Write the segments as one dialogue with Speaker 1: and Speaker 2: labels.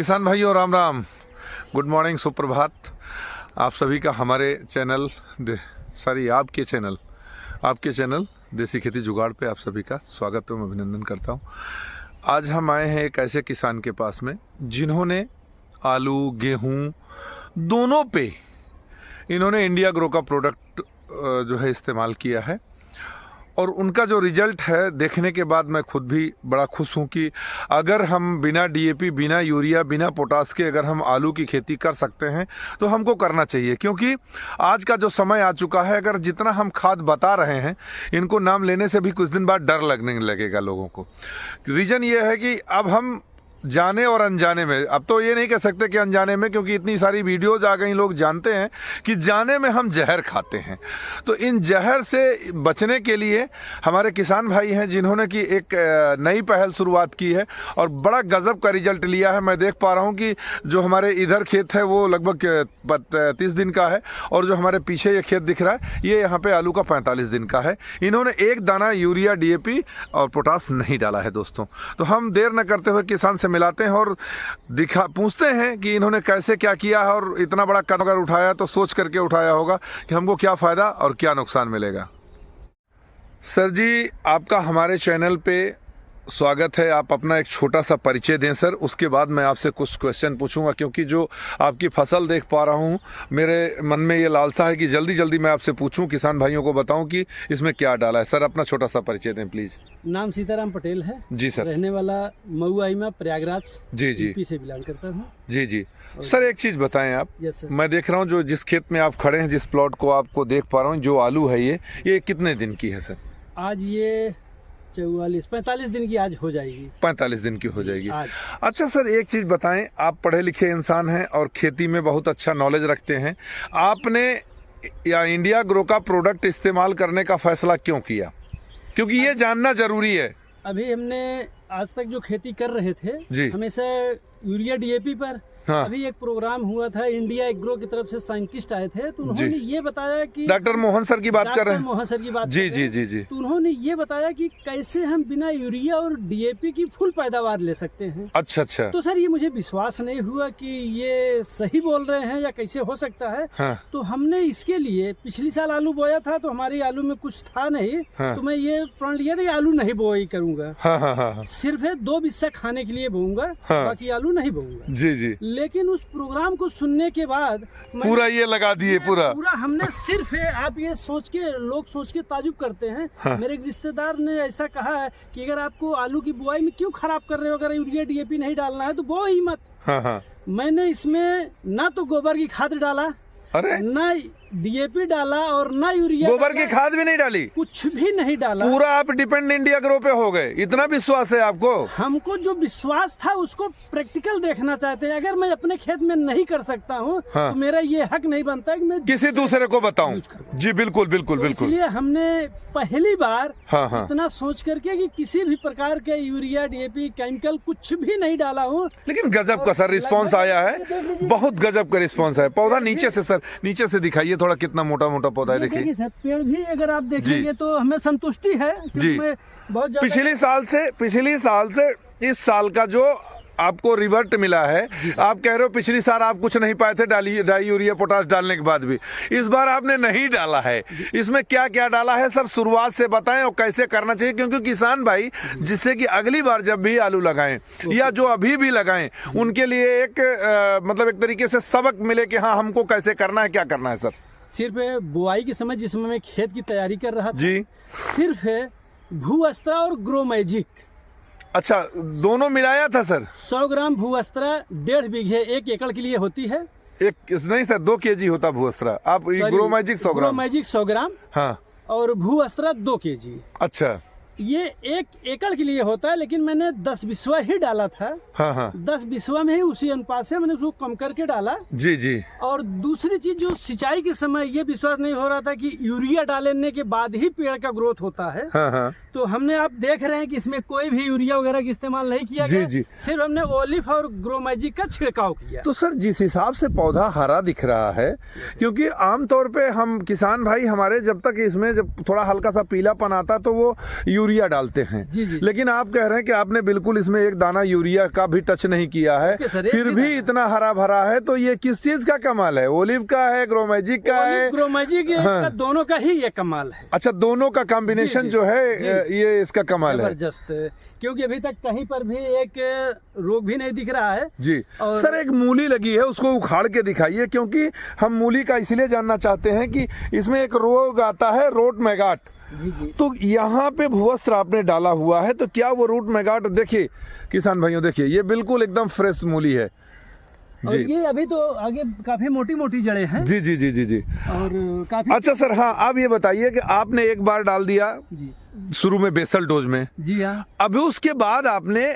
Speaker 1: किसान भाइयों Ram Ram, good morning, सुप्रभात। आप सभी का हमारे चैनल आपके चैनल देसी खेती जुगाड़ पे आप सभी का स्वागत एवं अभिनंदन करता हूँ। आज हम आए हैं एक ऐसे किसान के पास में जिन्होंने आलू गेहूँ दोनों पे इन्होंने इंडिया ग्रो का प्रोडक्ट जो है इस्तेमाल किया है और उनका जो रिजल्ट है देखने के बाद मैं खुद भी बड़ा खुश हूँ कि अगर हम बिना डीएपी, बिना यूरिया, बिना पोटास के अगर हम आलू की खेती कर सकते हैं तो हमको करना चाहिए। क्योंकि आज का जो समय आ चुका है, अगर जितना हम खाद बता रहे हैं इनको नाम लेने से भी कुछ दिन बाद डर लगने लगेगा लोगों को। रीज़न ये है कि अब हम जाने और अनजाने में, अब तो ये नहीं कह सकते कि अनजाने में, क्योंकि इतनी सारी वीडियोज़ आ गई, लोग जानते हैं कि जाने में हम जहर खाते हैं। तो इन जहर से बचने के लिए हमारे किसान भाई हैं जिन्होंने कि एक नई पहल शुरुआत की है और बड़ा गजब का रिजल्ट लिया है। मैं देख पा रहा हूँ कि जो हमारे इधर खेत है वो लगभग 30 दिन का है और जो हमारे पीछे ये खेत दिख रहा है ये यहाँ पे आलू का 45 दिन का है। इन्होंने एक दाना यूरिया, डीएपी और पोटास नहीं डाला है दोस्तों। तो हम देर न करते हुए किसान से मिलाते हैं और पूछते हैं कि इन्होंने कैसे क्या किया है और इतना बड़ा कदम अगर उठाया तो सोच करके उठाया होगा कि हमको क्या फ़ायदा और क्या नुकसान मिलेगा। सर जी, आपका हमारे चैनल पे स्वागत है। आप अपना एक छोटा सा परिचय दें सर, उसके बाद मैं आपसे कुछ क्वेश्चन पूछूंगा, क्योंकि जो आपकी फसल देख पा रहा हूँ मेरे मन में ये लालसा है कि जल्दी जल्दी मैं आपसे पूछूं, किसान भाइयों को बताऊं कि इसमें क्या डाला है। सर अपना छोटा सा परिचय दें प्लीज़।
Speaker 2: नाम सीताराम पटेल है
Speaker 1: जी सर।
Speaker 2: रहने वाला मऊआईमा, प्रयागराज
Speaker 1: जी
Speaker 2: यूपी से बिलोंग करता हूँ।
Speaker 1: जी सर, एक चीज़ बताएं आप।
Speaker 2: Yes sir.
Speaker 1: मैं देख रहा हूँ जो जिस खेत में आप खड़े हैं, जिस प्लॉट को आपको देख पा रहा हूँ, जो आलू है ये कितने दिन की है सर?
Speaker 2: आज ये 45 दिन की आज हो जाएगी।
Speaker 1: 45 दिन की हो जाएगी
Speaker 2: आज।
Speaker 1: अच्छा सर, एक चीज़ बताएं, आप पढ़े लिखे इंसान हैं और खेती में बहुत अच्छा नॉलेज रखते हैं, आपने या इंडिया ग्रो का प्रोडक्ट इस्तेमाल करने का फैसला क्यों किया? क्योंकि ये जानना जरूरी है।
Speaker 2: अभी हमने आज तक जो खेती कर रहे थे
Speaker 1: जी,
Speaker 2: हमेशा यूरिया डीएपी पर।
Speaker 1: हाँ।
Speaker 2: अभी एक प्रोग्राम हुआ था, इंडिया एग्रो की तरफ से साइंटिस्ट आए थे, तो उन्होंने ये बताया कि
Speaker 1: डॉक्टर मोहन सर की बात कर रहे हैं।
Speaker 2: मोहन सर की बात
Speaker 1: जी
Speaker 2: कर रहे हैं।
Speaker 1: जी।
Speaker 2: तो उन्होंने ये बताया कि कैसे हम बिना यूरिया और डीएपी की फुल पैदावार ले सकते हैं।
Speaker 1: अच्छा।
Speaker 2: तो सर ये मुझे विश्वास नहीं हुआ कि ये सही बोल रहे हैं या कैसे हो सकता है।
Speaker 1: हाँ।
Speaker 2: तो हमने इसके लिए पिछली साल आलू बोया था, तो हमारे आलू में कुछ था नहीं।
Speaker 1: हाँ।
Speaker 2: तो मैं ये प्रण लिया था कि आलू नहीं बोई करूंगा।
Speaker 1: हाँ।
Speaker 2: सिर्फ 2 बिस्सा खाने के लिए बोऊंगा।
Speaker 1: हाँ।
Speaker 2: बाकी आलू नहीं बोऊंगा।
Speaker 1: जी।
Speaker 2: लेकिन उस प्रोग्राम को सुनने के बाद
Speaker 1: पूरा ये लगा दिए पूरा
Speaker 2: हमने सिर्फ आप ये सोच के, लोग सोच के ताजुब करते हैं।
Speaker 1: हाँ।
Speaker 2: मेरे एक रिश्तेदार ने ऐसा कहा है कि अगर आपको आलू की बुआई में क्यों खराब कर रहे हो, अगर यूरिया डीएपी नहीं डालना है तो बो ही मत।
Speaker 1: हाँ।
Speaker 2: मैंने इसमें ना तो गोबर की खाद डाला,
Speaker 1: अरे
Speaker 2: ना डीएपी डाला और ना यूरिया,
Speaker 1: गोबर की खाद भी नहीं डाली,
Speaker 2: कुछ भी नहीं डाला।
Speaker 1: पूरा आप डिपेंड इंडिया ग्रो पे हो गए। इतना विश्वास है आपको?
Speaker 2: हमको जो विश्वास था उसको प्रैक्टिकल देखना चाहते हैं। अगर मैं अपने खेत में नहीं कर सकता हूँ
Speaker 1: हाँ।
Speaker 2: तो मेरा ये हक नहीं बनता है कि मैं
Speaker 1: किसी दूसरे को बताऊं। जी बिल्कुल।
Speaker 2: तो इसलिए हमने पहली बार
Speaker 1: हाँ।
Speaker 2: इतना सोच करके कि किसी भी प्रकार के यूरिया, डीएपी, केमिकल कुछ भी नहीं डाला हूँ।
Speaker 1: लेकिन गजब का सर रिस्पांस आया है, बहुत गजब का रिस्पांस है। पौधा नीचे से सर, नीचे से दिखाइए थोड़ा, कितना मोटा पौधा है, देखिए
Speaker 2: सर। पेड़ भी अगर आप देखेंगे तो हमें संतुष्टि है
Speaker 1: जी।
Speaker 2: बहुत ज्यादा।
Speaker 1: पिछली साल से इस साल का जो आपको रिवर्ट मिला है, आप कह रहे हो पिछली साल आप कुछ नहीं पाए थे डाई यूरिया पोटास डालने के बाद भी, इस बार आपने नहीं डाला है। इसमें क्या क्या डाला है सर, शुरुआत से बताएं और कैसे करना चाहिए, क्योंकि किसान भाई जिससे कि अगली बार जब भी आलू लगाएं या जो अभी भी लगाएं उनके लिए एक मतलब एक तरीके से सबक मिले कि हाँ हमको कैसे करना है, क्या करना है सर। सिर्फ
Speaker 2: बुआई के समय जिसमें मैं खेत की तैयारी कर रहा था
Speaker 1: जी, सिर्फ
Speaker 2: भूअस्त्रा और ग्रो मैजिक,
Speaker 1: अच्छा दोनों मिलाया था सर।
Speaker 2: 100 ग्राम भूअस्त्रा 1.5 बीघे 1 एकड़ के लिए होती है।
Speaker 1: नहीं सर, 2 केजी होता भूअस्त्रा। आप ग्रो मैजिक 100 ग्राम,
Speaker 2: ग्रो मैजिक 100 ग्राम
Speaker 1: हाँ,
Speaker 2: और भूअस्त्रा 2 केजी।
Speaker 1: अच्छा,
Speaker 2: ये 1 एकड़ के लिए होता है, लेकिन मैंने 10 बिस्वा ही डाला था।
Speaker 1: हाँ।
Speaker 2: 10 बिस्वा में ही उसी अनुपात से मैंने उसको कम करके डाला।
Speaker 1: जी।
Speaker 2: और दूसरी चीज, जो सिंचाई के समय ये विश्वास नहीं हो रहा था कि यूरिया डालने के बाद ही पेड़ का ग्रोथ होता है।
Speaker 1: हाँ।
Speaker 2: तो हमने, आप देख रहे हैं कि इसमें कोई भी यूरिया वगैरह का इस्तेमाल नहीं किया गया।
Speaker 1: जी।
Speaker 2: सिर्फ हमने ओलिफ और ग्रो मैजिक का छिड़काव किया।
Speaker 1: तो सर जिस हिसाब से पौधा हरा दिख रहा है, क्योंकि आमतौर पे हम किसान भाई हमारे जब तक इसमें जब थोड़ा हल्का सा पीलापन आता तो वो यूरिया डालते हैं।
Speaker 2: जी जी।
Speaker 1: लेकिन आप कह रहे हैं कि आपने बिल्कुल इसमें एक दाना यूरिया का भी टच नहीं किया है,
Speaker 2: ओके सर, एक
Speaker 1: फिर
Speaker 2: भी
Speaker 1: भी
Speaker 2: दाना।
Speaker 1: इतना हरा भरा है। तो ये किस चीज का कमाल है? ओलिव का है, ग्रोमैजिक का है?
Speaker 2: ग्रोमैजिक
Speaker 1: हाँ।
Speaker 2: का दोनों का ही ये कमाल है।
Speaker 1: अच्छा, दोनों का कॉम्बिनेशन
Speaker 2: जी,
Speaker 1: जो है
Speaker 2: जी।
Speaker 1: ये इसका कमाल है।
Speaker 2: जबरदस्त, क्योंकि अभी तक कहीं पर भी एक रोग भी नहीं दिख रहा है।
Speaker 1: जी
Speaker 2: और
Speaker 1: सर, एक मूली लगी है, उसको उखाड़ के दिखाइए, क्योंकि हम मूली का इसलिए जानना चाहते हैं कि इसमें एक रोग आता है रूट मैगॉट।
Speaker 2: जी जी।
Speaker 1: तो यहाँ पे भूवस्त्र आपने डाला हुआ है, तो क्या वो रूट मैगॉट, देखिए किसान भाइयों, देखिए ये बिल्कुल एकदम फ्रेश मूली है
Speaker 2: और
Speaker 1: जी।
Speaker 2: ये अभी तो आगे काफी मोटी मोटी जड़ें हैं
Speaker 1: जी जी जी जी जी।
Speaker 2: और काफी।
Speaker 1: अच्छा सर, हाँ, आप ये बताइए कि आपने एक बार डाल दिया
Speaker 2: जी
Speaker 1: शुरू में बेसल डोज में,
Speaker 2: जी हाँ।
Speaker 1: अभी उसके बाद आपने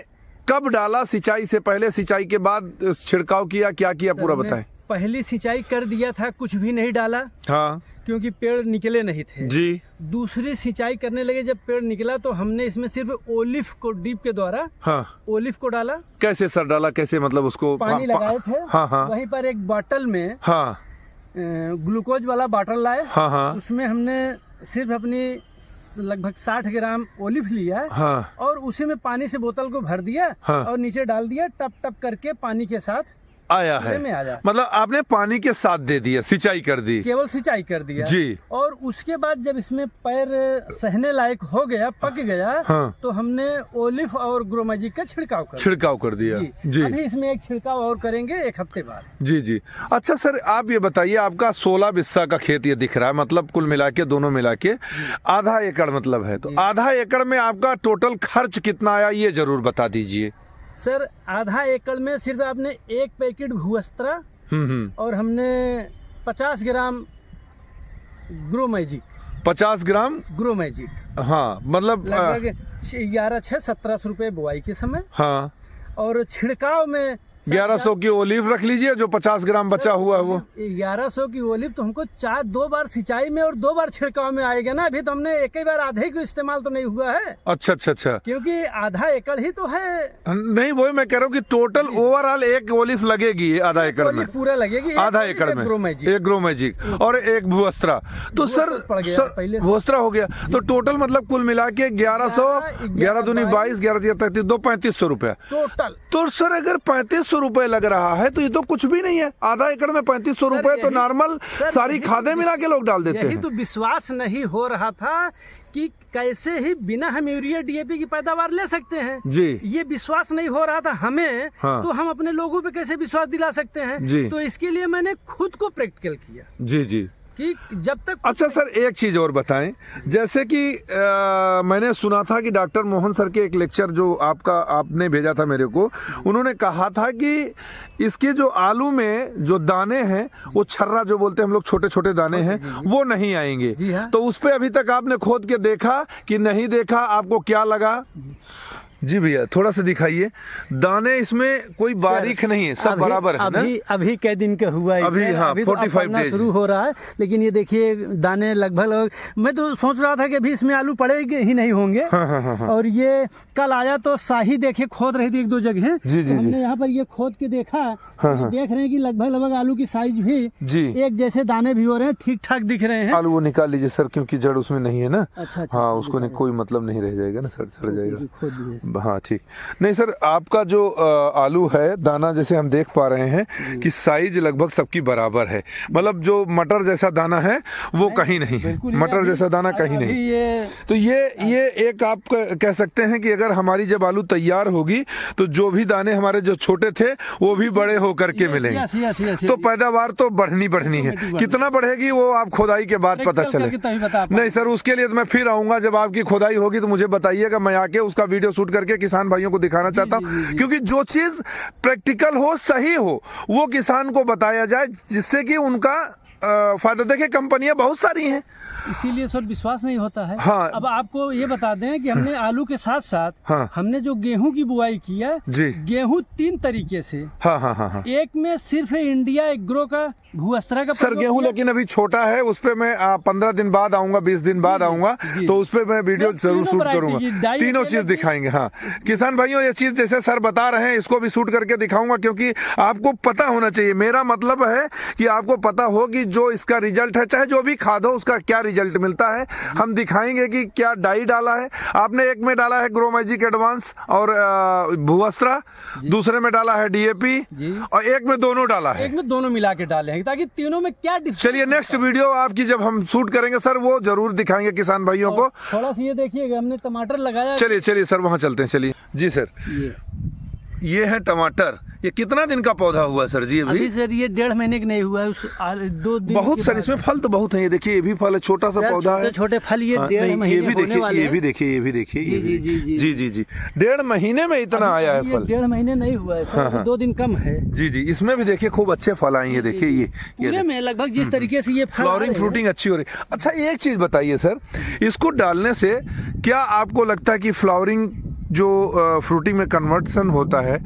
Speaker 1: कब डाला? सिंचाई से पहले, सिंचाई के बाद छिड़काव किया, क्या किया, पूरा
Speaker 2: हमने
Speaker 1: बताएं।
Speaker 2: पहली सिंचाई कर दिया था, कुछ भी नहीं डाला
Speaker 1: हाँ
Speaker 2: क्योंकि पेड़ निकले नहीं थे।
Speaker 1: जी।
Speaker 2: दूसरी सिंचाई करने लगे, जब पेड़ निकला तो हमने इसमें सिर्फ ओलिव को डीप के द्वारा
Speaker 1: हाँ,
Speaker 2: ओलिव को डाला,
Speaker 1: कैसे सर डाला, कैसे मतलब उसको
Speaker 2: पानी लगाए थे।
Speaker 1: हाँ हाँ
Speaker 2: वहीं पर एक बॉटल में
Speaker 1: हाँ
Speaker 2: ग्लूकोज वाला बॉटल लाए।
Speaker 1: हाँ हाँ
Speaker 2: उसमें हमने सिर्फ अपनी लगभग 60 ग्राम ओलिव लिया
Speaker 1: हाँ
Speaker 2: और उसी में पानी से बोतल को भर दिया
Speaker 1: हाँ।
Speaker 2: और नीचे डाल दिया, टप टप करके पानी के साथ
Speaker 1: आया है।
Speaker 2: में आ जाए।
Speaker 1: मतलब आपने पानी के साथ दे दिया, सिंचाई कर दी।
Speaker 2: केवल सिंचाई कर दिया
Speaker 1: जी।
Speaker 2: और उसके बाद जब इसमें पैर सहने लायक हो गया, पक गया,
Speaker 1: हाँ।
Speaker 2: तो हमने ओलिव और ग्रोमैजिक का छिड़काव
Speaker 1: कर दिया
Speaker 2: जी।
Speaker 1: जी
Speaker 2: अभी इसमें एक छिड़काव और करेंगे 1 हफ्ते बाद।
Speaker 1: जी जी। अच्छा सर, आप ये बताइए, आपका 16 बिस्सा का खेत ये दिख रहा है, मतलब कुल मिला के, दोनों मिला के आधा एकड़ मतलब है। तो आधा एकड़ में आपका टोटल खर्च कितना आया, ये जरूर बता दीजिए।
Speaker 2: सर, आधा एकड़ में सिर्फ आपने 1 पैकेट भूवस्त्रा और हमने 50 ग्राम ग्रोमैजिक
Speaker 1: 50 ग्राम
Speaker 2: ग्रोमैजिक
Speaker 1: हाँ, मतलब
Speaker 2: लगभग 1100-1700 रुपये बुआई के समय।
Speaker 1: हाँ,
Speaker 2: और छिड़काव में
Speaker 1: 1100 की ओलिव रख लीजिए, जो 50 ग्राम बचा हुआ है वो
Speaker 2: 1100 की ओलिव तो हमको 2 बार सिंचाई में और 2 बार छिड़काव में आएगा ना। अभी तो हमने एक ही बार आधे को इस्तेमाल तो नहीं हुआ है।
Speaker 1: अच्छा अच्छा अच्छा।
Speaker 2: क्योंकि आधा एकड़ ही तो है।
Speaker 1: नहीं, वही मैं कह रहा हूँ कि टोटल ओवरऑल 1 ओलिव लगेगी आधा एकड़ में,
Speaker 2: पूरा लगेगी
Speaker 1: आधा एकड़ में। एक ग्रोमैजिक और 1 भूवस्त्रा। तो सर
Speaker 2: पड़ गया पहले
Speaker 1: भूवस्त्रा हो गया, तो टोटल मतलब कुल मिला के 1100, 11 दूनी 22, 11 तिया 33, 3500 रुपया
Speaker 2: टोटल।
Speaker 1: तो सर अगर 3500 रुपए लग रहा है तो ये तो कुछ भी नहीं है। आधा एकड़ में 3500 रुपए तो नॉर्मल सारी खादें मिला के लोग डाल देते
Speaker 2: यही
Speaker 1: हैं।
Speaker 2: तो विश्वास नहीं हो रहा था कि कैसे ही बिना हम यूरिया डीएपी की पैदावार ले सकते हैं
Speaker 1: जी।
Speaker 2: ये विश्वास नहीं हो रहा था हमें।
Speaker 1: हाँ।
Speaker 2: तो हम अपने लोगों पे कैसे विश्वास दिला सकते हैं
Speaker 1: जी।
Speaker 2: तो इसके लिए मैंने खुद को प्रैक्टिकल किया
Speaker 1: जी जी
Speaker 2: कि जब तक।
Speaker 1: अच्छा सर, एक चीज और बताएं, जैसे कि मैंने सुना था कि डॉक्टर मोहन सर के एक लेक्चर जो आपने भेजा था मेरे को, उन्होंने कहा था कि इसके जो आलू में जो दाने हैं वो छर्रा जो बोलते हैं हम लोग, छोटे छोटे दाने हैं, वो नहीं आएंगे।
Speaker 2: जी हाँ।
Speaker 1: तो उस पे अभी तक आपने खोद के देखा कि नहीं देखा, आपको क्या लगा? जी भैया, थोड़ा सा दिखाइए। दाने इसमें कोई बारीक नहीं है, सब बराबर है ना?
Speaker 2: अभी कई दिन का हुआ है
Speaker 1: अभी, हाँ,
Speaker 2: अभी तो
Speaker 1: 45 डेज
Speaker 2: शुरू हो रहा है। लेकिन ये देखिए दाने लगभग, मैं तो सोच रहा था कि अभी इसमें आलू पड़ेगे ही नहीं होंगे।
Speaker 1: हाँ।
Speaker 2: और ये कल आया तो शाही देखे खोद रही थी 1-2 जगह।
Speaker 1: जी, जी,
Speaker 2: हमने यहाँ पर ये खोद के देखा।
Speaker 1: हाँ।
Speaker 2: देख रहे हैं कि लगभग आलू की साइज भी
Speaker 1: जी
Speaker 2: एक जैसे दाने भी हो रहे हैं, ठीक ठाक दिख रहे हैं।
Speaker 1: आलू वो निकाल लीजिए सर, क्योंकि जड़ उसमें नहीं है ना।
Speaker 2: अच्छा।
Speaker 1: हाँ, उसको नहीं, कोई मतलब नहीं रह जाएगा ना, सड़ जाएगा।
Speaker 2: खोद दिए।
Speaker 1: हाँ ठीक। नहीं सर, आपका जो आलू है, दाना जैसे हम देख पा रहे हैं कि साइज लगभग सबकी बराबर है। मतलब जो मटर जैसा दाना है वो कहीं नहीं है, मटर जैसा दाना कहीं नहीं। तो ये एक आप कह सकते हैं कि अगर हमारी जब आलू तैयार होगी तो जो भी दाने हमारे जो छोटे थे वो भी बड़े होकर के मिलेंगे। तो पैदावार तो बढ़नी है। कितना बढ़ेगी वो आप खोदाई के बाद पता चले। नहीं सर, उसके लिए तो मैं फिर आऊंगा, जब आपकी खोदाई होगी तो मुझे बताइएगा, मैं आके उसका वीडियो शूट करके किसान भाइयों को दिखाना चाहता हूँ। क्योंकि जो चीज प्रैक्टिकल हो, सही हो, वो किसान को बताया जाए, जिससे कि उनका फायदा। देखिए कंपनियां बहुत सारी हैं,
Speaker 2: इसीलिए सर विश्वास नहीं होता है।
Speaker 1: हाँ।
Speaker 2: अब आपको ये बता दें कि हमने आलू के साथ साथ
Speaker 1: हाँ।
Speaker 2: हमने जो गेहूं की बुआई की है
Speaker 1: जी।
Speaker 2: गेहूं 3 तरीके से।
Speaker 1: हाँ।
Speaker 2: एक में सिर्फ इंडिया एग्रो का भूअस्त्रा का
Speaker 1: सर
Speaker 2: प्रयोग
Speaker 1: गेहूं
Speaker 2: किया।
Speaker 1: लेकिन अभी छोटा है, उस पे मैं 15 दिन बाद आऊंगा, 20 दिन बाद आऊंगा,
Speaker 2: जी।
Speaker 1: तो उस पे मैं वीडियो
Speaker 2: मैं
Speaker 1: जरूर
Speaker 2: तीनों
Speaker 1: शूट
Speaker 2: variety
Speaker 1: करूंगा।
Speaker 2: की डाई
Speaker 1: तीनों
Speaker 2: अकेले
Speaker 1: चीज
Speaker 2: की-
Speaker 1: दिखाएंगे। हाँ किसान भाइयों, ये चीज जैसे सर बता रहे हैं इसको भी शूट करके दिखाऊंगा, क्योंकि आपको पता होना चाहिए। मेरा मतलब है कि आपको पता हो कि जो इसका रिजल्ट है, चाहे जो भी खाद हो, उसका क्या रिजल्ट मिलता है। हम दिखाएंगे कि क्या डाई डाला है आपने। एक में डाला है ग्रो मैजिक एडवांस और भूअस्त्रा, दूसरे में डाला है डीएपी,
Speaker 2: जी।
Speaker 1: और एक में दोनों डाला है।
Speaker 2: एक में दोनों मिला के डाले हैं ताकि तीनों में क्या difference
Speaker 1: चलिए नेक्स्ट वीडियो आपकी जब हम शूट करेंगे सर, वो जरूर दिखाएंगे किसान भाइयों को।
Speaker 2: थोड़ा सा ये देखिएगा, हमने टमाटर लगाया।
Speaker 1: चलिए चलिए सर वहाँ चलते हैं। चलिए जी सर, ये है टमाटर। ये कितना दिन का पौधा हुआ सर जी अभी?
Speaker 2: अभी सर ये 1.5 महीने का नहीं हुआ है, 2 दिन
Speaker 1: बहुत
Speaker 2: के
Speaker 1: सर
Speaker 2: बाद।
Speaker 1: इसमें फल तो बहुत है। ये देखिए, ये भी फल है, छोटा सा
Speaker 2: सर,
Speaker 1: पौधा है।
Speaker 2: छोटे फल ये
Speaker 1: हाँ,
Speaker 2: 1.5
Speaker 1: नहीं, ये
Speaker 2: महीने
Speaker 1: भी
Speaker 2: होने
Speaker 1: देखिए,
Speaker 2: वाले
Speaker 1: ये
Speaker 2: हैं।
Speaker 1: भी देखिए, ये भी देखिए, ये
Speaker 2: जी,
Speaker 1: भी
Speaker 2: जी, जी,
Speaker 1: जी जी जी 1.5 महीने में इतना आया है
Speaker 2: ये
Speaker 1: फल।
Speaker 2: 1.5 महीने नहीं हुआ है सर,
Speaker 1: हाँ।
Speaker 2: 2 दिन कम है।
Speaker 1: जी जी, इसमें भी देखिए खूब अच्छे फल आए हैं। ये देखिए, ये
Speaker 2: पूरे में लगभग जिस तरीके से ये फल आ
Speaker 1: फ्लावरिंग
Speaker 2: रहे हैं।
Speaker 1: फ्रूटिंग अच्छी हो रही। अच्छा एक चीज बताइए सर, इसको डालने से क्या आपको लगता है कि फ्लावरिंग जो फ्रूटिंग में कन्वर्सन होता है,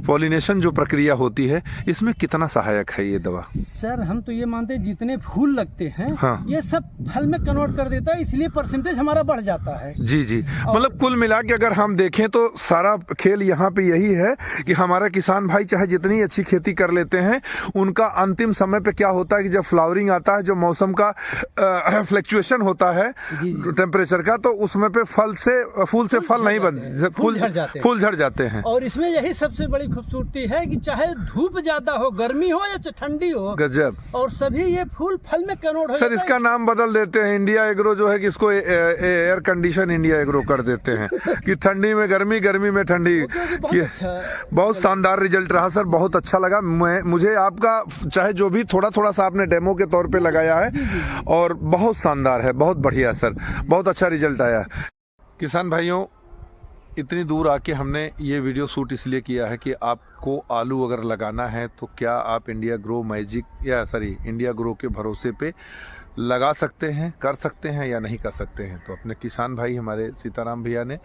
Speaker 1: पॉलिनेशन जो प्रक्रिया होती है, इसमें कितना सहायक है ये दवा?
Speaker 2: सर हम तो ये मानते हैं जितने फूल लगते हैं
Speaker 1: हाँ।
Speaker 2: ये सब फल में कन्वर्ट कर देता है, इसलिए परसेंटेज हमारा बढ़ जाता है।
Speaker 1: जी जी, मतलब कुल मिला के अगर हम देखें तो सारा खेल यहाँ पे यही है कि हमारा किसान भाई चाहे जितनी अच्छी खेती कर लेते हैं, उनका अंतिम समय पे क्या होता है कि जब फ्लावरिंग आता है, जो मौसम का फ्लक्चुएशन होता है टेम्परेचर का, तो उसमें पे फूल से फल नहीं बनते,
Speaker 2: फूल झड़ जाते हैं।
Speaker 1: फूल झड़ जाते हैं।
Speaker 2: और इसमें यही सबसे बड़ी खूबसूरती है कि चाहे धूप ज्यादा हो, गर्मी हो या ठंडी हो,
Speaker 1: गजब।
Speaker 2: और सभी ये फूल फल में कन्वर्ट हो
Speaker 1: सर
Speaker 2: जाता
Speaker 1: इसका नाम बदल देते हैं, इंडिया एग्रो जो है कि इसको एयर कंडीशन इंडिया एग्रो कर देते हैं कि ठंडी में गर्मी, गर्मी में ठंडी।
Speaker 2: बहुत अच्छा।
Speaker 1: बहुत शानदार रिजल्ट रहा सर, बहुत अच्छा लगा। मुझे आपका चाहे जो भी थोड़ा थोड़ा सा आपने डेमो के तौर पे लगाया है, और बहुत शानदार है, बहुत बढ़िया सर, बहुत अच्छा रिजल्ट आया। किसान भाइयों, इतनी दूर आके हमने ये वीडियो शूट इसलिए किया है कि आपको आलू अगर लगाना है तो क्या आप India grow magic India grow के भरोसे पे लगा सकते हैं, कर सकते हैं या नहीं कर सकते हैं। तो अपने किसान भाई हमारे सीताराम भैया ने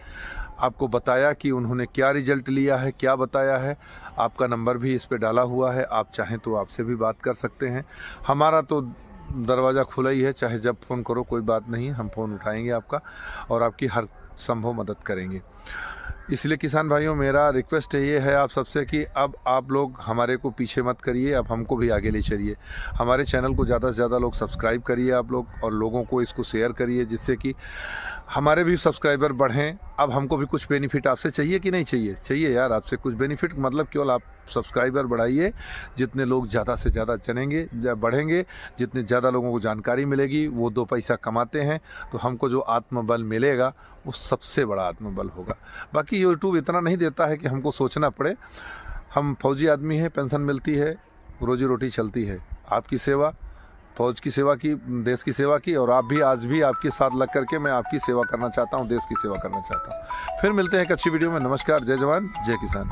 Speaker 1: आपको बताया कि उन्होंने क्या रिजल्ट लिया है, क्या बताया है। आपका नंबर भी इस पे डाला हुआ है, आप चाहें तो आपसे भी बात कर सकते हैं। हमारा तो दरवाज़ा खुला ही है, चाहे जब फ़ोन करो कोई बात नहीं, हम फ़ोन उठाएंगे आपका और आपकी हर संभव मदद करेंगे। इसलिए किसान भाइयों, मेरा रिक्वेस्ट ये है आप सबसे कि अब आप लोग हमारे को पीछे मत करिए, अब हमको भी आगे ले चलिए। हमारे चैनल को ज़्यादा से ज़्यादा लोग सब्सक्राइब करिए आप लोग, और लोगों को इसको शेयर करिए, जिससे कि हमारे भी सब्सक्राइबर बढ़ें। अब हमको भी कुछ बेनिफिट आपसे चाहिए कि नहीं चाहिए? चाहिए यार, आपसे कुछ बेनिफिट, मतलब केवल आप सब्सक्राइबर बढ़ाइए। जितने लोग ज़्यादा से ज़्यादा बढ़ेंगे, जितने ज़्यादा लोगों को जानकारी मिलेगी, वो 2 पैसा कमाते हैं, तो हमको जो आत्मबल मिलेगा वो सबसे बड़ा आत्मबल होगा। बाकी यूट्यूब इतना नहीं देता है कि हमको सोचना पड़े। हम फौजी आदमी हैं, पेंशन मिलती है, रोजी रोटी चलती है। आपकी सेवा, फौज की सेवा की, देश की सेवा की, और आप भी आज भी आपके साथ लग करके मैं आपकी सेवा करना चाहता हूं, देश की सेवा करना चाहता हूं। फिर मिलते हैं एक अच्छी वीडियो में। नमस्कार, जय जवान, जय किसान।